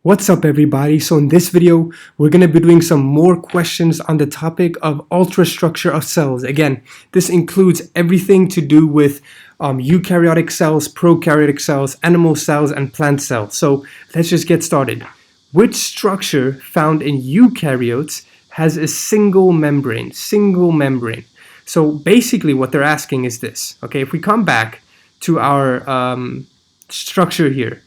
What's up everybody? So in this video, we're going to be doing some more questions on the topic of ultrastructure of cells. Again, this includes everything to do with eukaryotic cells, prokaryotic cells, animal cells, and plant cells. So let's just get started. Which structure found in eukaryotes has a single membrane? So basically what they're asking is this. Okay, if we come back to our structure here,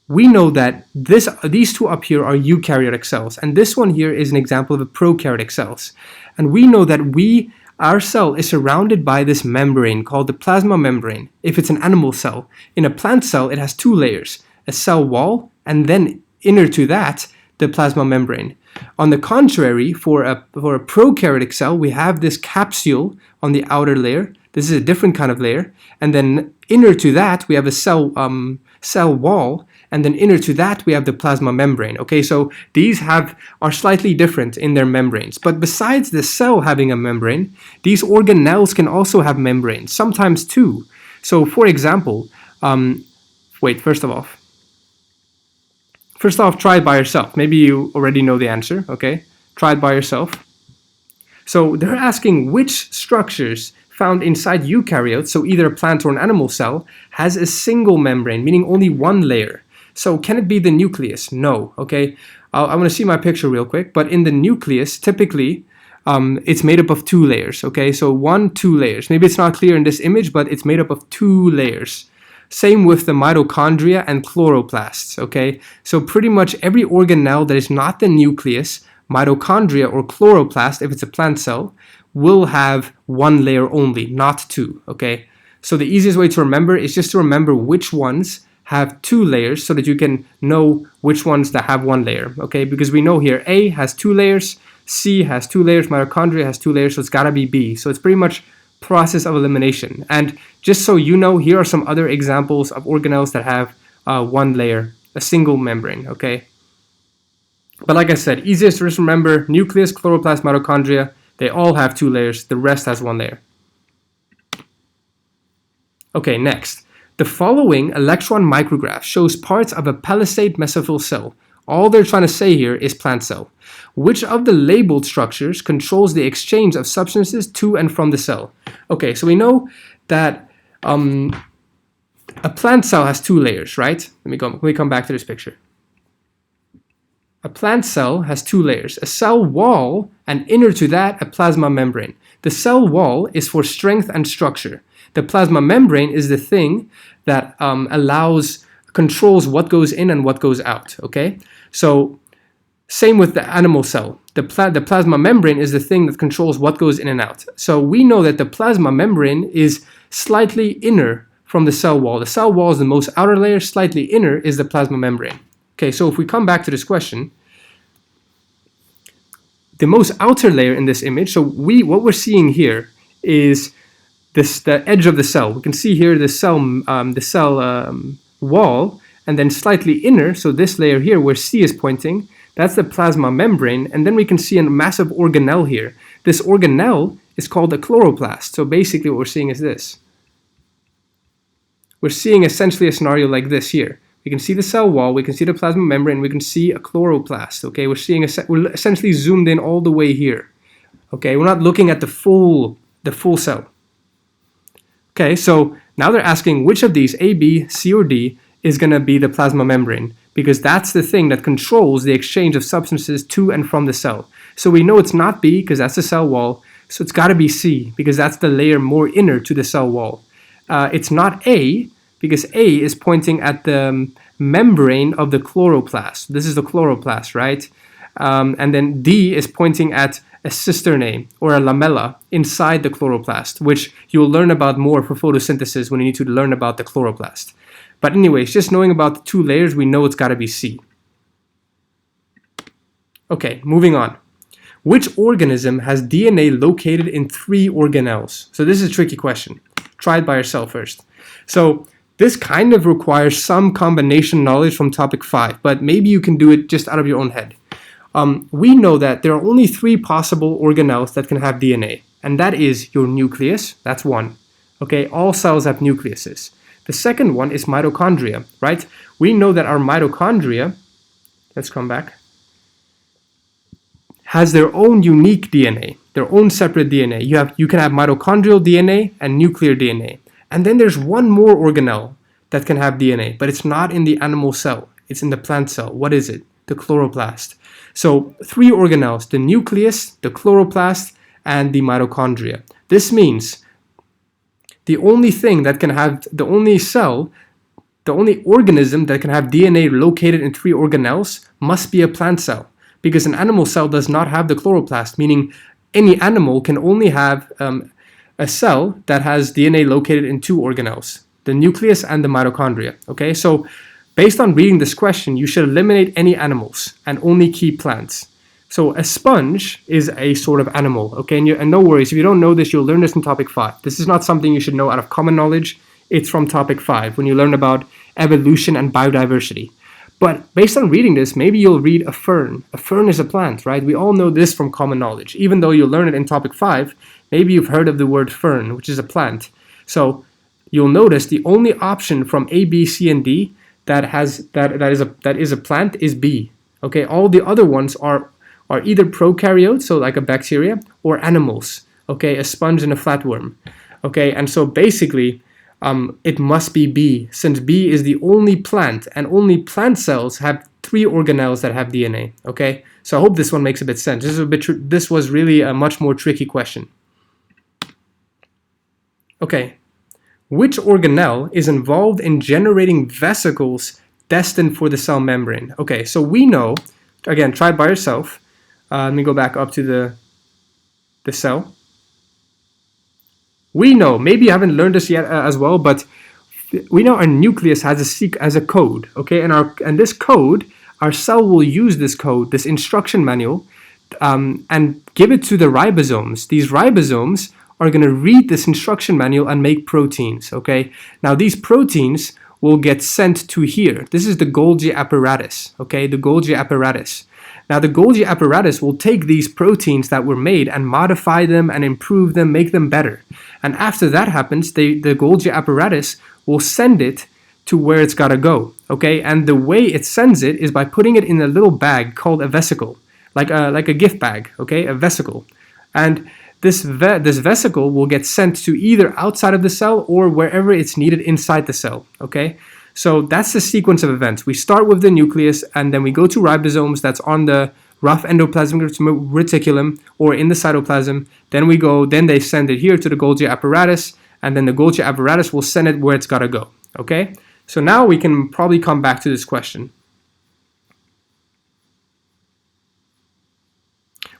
we know that these two up here are eukaryotic cells, and this one here is an example of a prokaryotic cells. And we know that our cell is surrounded by this membrane called the plasma membrane. If it's an animal cell, in a plant cell, it has two layers, a cell wall, and then inner to that, the plasma membrane. On the contrary, for a prokaryotic cell, we have this capsule on the outer layer. This is a different kind of layer, and then inner to that, we have a cell wall. And then inner to that, we have the plasma membrane. Okay, so these are slightly different in their membranes. But besides the cell having a membrane, these organelles can also have membranes, sometimes two. So for example, first off, try it by yourself. Maybe you already know the answer, okay? Try it by yourself. So they're asking which structures found inside eukaryotes, so either a plant or an animal cell, has a single membrane, meaning only one layer. So can it be the nucleus? No, okay? I want to see my picture real quick, but in the nucleus, typically, it's made up of two layers, okay? So two layers. Maybe it's not clear in this image, but it's made up of two layers. Same with the mitochondria and chloroplasts, okay? So pretty much every organelle that is not the nucleus, mitochondria or chloroplast, if it's a plant cell, will have one layer only, not two, okay? So the easiest way to remember is just to remember which ones have two layers so that you can know which ones that have one layer, okay? Because we know here A has two layers, C has two layers, mitochondria has two layers, so it's gotta be B. So it's pretty much process of elimination. And just so you know, here are some other examples of organelles that have one layer, a single membrane, okay? But like I said, easiest to just remember, nucleus, chloroplast, mitochondria, they all have two layers, the rest has one layer. Okay, next. The following electron micrograph shows parts of a palisade mesophyll cell. All they're trying to say here is plant cell. Which of the labeled structures controls the exchange of substances to and from the cell? Okay, so we know that a plant cell has two layers, right? Let me come back to this picture. A plant cell has two layers, a cell wall, and inner to that, a plasma membrane. The cell wall is for strength and structure. The plasma membrane is the thing that controls what goes in and what goes out, okay? So same with the animal cell. The plasma membrane is the thing that controls what goes in and out. So we know that the plasma membrane is slightly inner from the cell wall. The cell wall is the most outer layer, slightly inner is the plasma membrane. Okay, so if we come back to this question, the most outer layer in this image, so what we're seeing here is the edge of the cell. We can see here the cell wall, and then slightly inner, so this layer here where C is pointing, that's the plasma membrane, and then we can see a massive organelle here. This organelle is called a chloroplast. So basically what we're seeing is this. We're seeing essentially a scenario like this here. We can see the cell wall, we can see the plasma membrane, we can see a chloroplast, okay? We're essentially zoomed in all the way here, okay? We're not looking at the full cell. Okay, so now they're asking which of these, A, B, C, or D, is gonna be the plasma membrane, because that's the thing that controls the exchange of substances to and from the cell. So we know it's not B, because that's the cell wall, so it's gotta be C, because that's the layer more inner to the cell wall. It's not A, because A is pointing at the membrane of the chloroplast. This is the chloroplast, right? And then D is pointing at a cisternae or a lamella inside the chloroplast, which you'll learn about more for photosynthesis when you need to learn about the chloroplast. But anyways, just knowing about the two layers, we know it's gotta be C. Okay, moving on. Which organism has DNA located in 3 organelles? So this is a tricky question. Try it by yourself first. So this kind of requires some combination knowledge from topic 5, but maybe you can do it just out of your own head. We know that there are only 3 possible organelles that can have DNA, and that is your nucleus, that's one. Okay, all cells have nucleuses. The second one is mitochondria, right? We know that our mitochondria let's come back, has their own unique DNA, their own separate DNA. You can have mitochondrial DNA and nuclear DNA. And then there's one more organelle that can have DNA, but it's not in the animal cell. It's in the plant cell. What is it? The chloroplast. So 3 organelles, the nucleus, the chloroplast, and the mitochondria. This means the only thing that can have, the only organism that can have DNA located in 3 organelles must be a plant cell, because an animal cell does not have the chloroplast, meaning any animal can only have a cell that has DNA located in 2 organelles, the nucleus and the mitochondria. Okay, so based on reading this question, you should eliminate any animals and only keep plants. So a sponge is a sort of animal, okay? And no worries, if you don't know this, you'll learn this in topic 5. This is not something you should know out of common knowledge. It's from topic 5 when you learn about evolution and biodiversity. But based on reading this, maybe you'll read a fern. A fern is a plant, right? We all know this from common knowledge. Even though you'll learn it in topic 5, maybe you've heard of the word fern, which is a plant. So you'll notice the only option from A, B, C, and D that is a plant is B. Okay, all the other ones are either prokaryotes, so like a bacteria, or animals. Okay, a sponge and a flatworm. Okay, and so basically, it must be B, since B is the only plant, and only plant cells have 3 organelles that have DNA. Okay, so I hope this one makes a bit sense. This was really a much more tricky question. Okay, which organelle is involved in generating vesicles destined for the cell membrane? Okay, so we know, again, try it by yourself. Let me go back up to the cell. We know, maybe you haven't learned this yet as well, but we know our nucleus has a code, okay? And this code, our cell will use this code, this instruction manual, and give it to the ribosomes. These ribosomes are going to read this instruction manual and make proteins, okay? Now these proteins will get sent to here. This is the Golgi apparatus, okay? The Golgi apparatus. Now the Golgi apparatus will take these proteins that were made and modify them and improve them, make them better. And after that happens, the Golgi apparatus will send it to where it's got to go, okay? And the way it sends it is by putting it in a little bag called a vesicle, like a gift bag, okay? A vesicle. And this vesicle will get sent to either outside of the cell or wherever it's needed inside the cell, okay? So that's the sequence of events. We start with the nucleus, and then we go to ribosomes that's on the rough endoplasmic reticulum or in the cytoplasm. Then they send it here to the Golgi apparatus, and then the Golgi apparatus will send it where it's got to go, okay? So now we can probably come back to this question.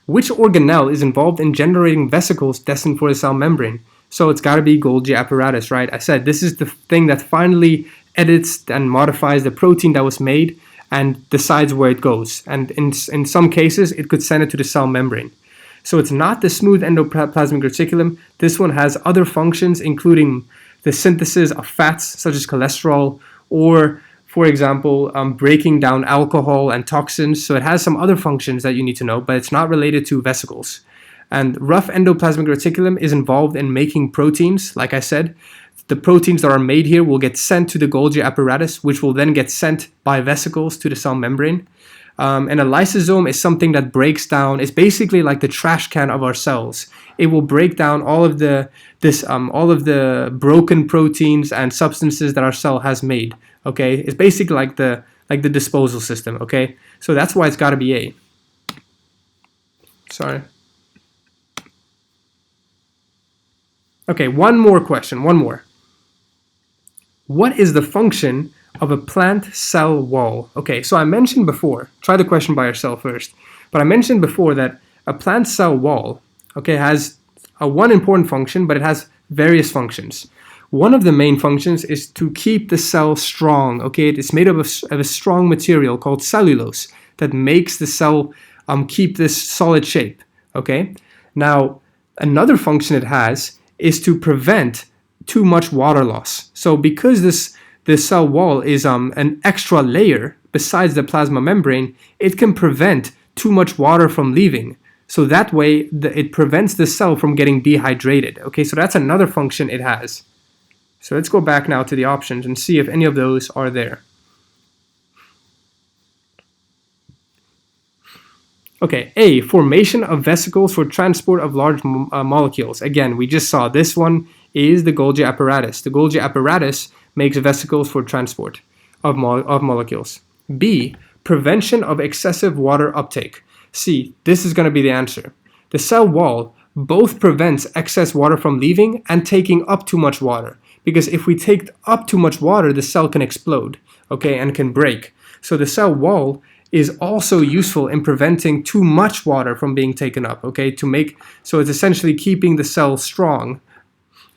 Which organelle is involved in generating vesicles destined for the cell membrane? So it's got to be Golgi apparatus, right? I said this is the thing that finally edits and modifies the protein that was made and decides where it goes. And in some cases, it could send it to the cell membrane. So it's not the smooth endoplasmic reticulum. This one has other functions, including the synthesis of fats, such as cholesterol, or, for example, breaking down alcohol and toxins. So it has some other functions that you need to know, but it's not related to vesicles. And rough endoplasmic reticulum is involved in making proteins, like I said. The proteins that are made here will get sent to the Golgi apparatus, which will then get sent by vesicles to the cell membrane. And a lysosome is something that breaks down. It's basically like the trash can of our cells. It will break down all of the broken proteins and substances that our cell has made. Okay, it's basically like the disposal system. Okay, so that's why it's got to be A. Sorry. Okay, one more question. One more. What is the function of a plant cell wall? Okay, so I mentioned before, try the question by yourself first, but I mentioned before that a plant cell wall, okay, has one important function, but it has various functions. One of the main functions is to keep the cell strong, okay? It's made of a strong material called cellulose that makes the cell keep this solid shape, okay? Now, another function it has is to prevent too much water loss. So because this cell wall is an extra layer besides the plasma membrane, it can prevent too much water from leaving. So that way it prevents the cell from getting dehydrated. Okay, so that's another function it has. So let's go back now to the options and see if any of those are there. Okay, A, formation of vesicles for transport of large molecules. Again, we just saw this one is the Golgi apparatus. The Golgi apparatus makes vesicles for transport of molecules. B, prevention of excessive water uptake. C, this is going to be the answer. The cell wall both prevents excess water from leaving and taking up too much water. Because if we take up too much water, the cell can explode, okay, and can break. So the cell wall is also useful in preventing too much water from being taken up, okay, so it's essentially keeping the cell strong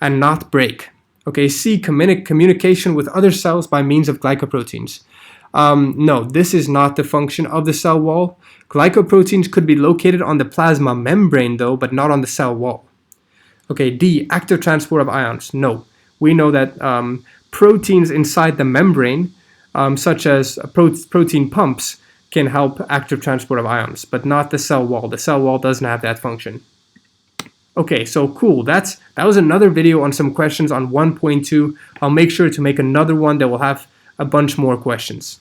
and not break. Okay, C, communication with other cells by means of glycoproteins. No, this is not the function of the cell wall. Glycoproteins could be located on the plasma membrane though, but not on the cell wall. Okay, D, active transport of ions. No, we know that proteins inside the membrane, such as protein pumps, can help active transport of ions, but not the cell wall. The cell wall doesn't have that function. Okay, so cool. That was another video on some questions on 1.2. I'll make sure to make another one that will have a bunch more questions.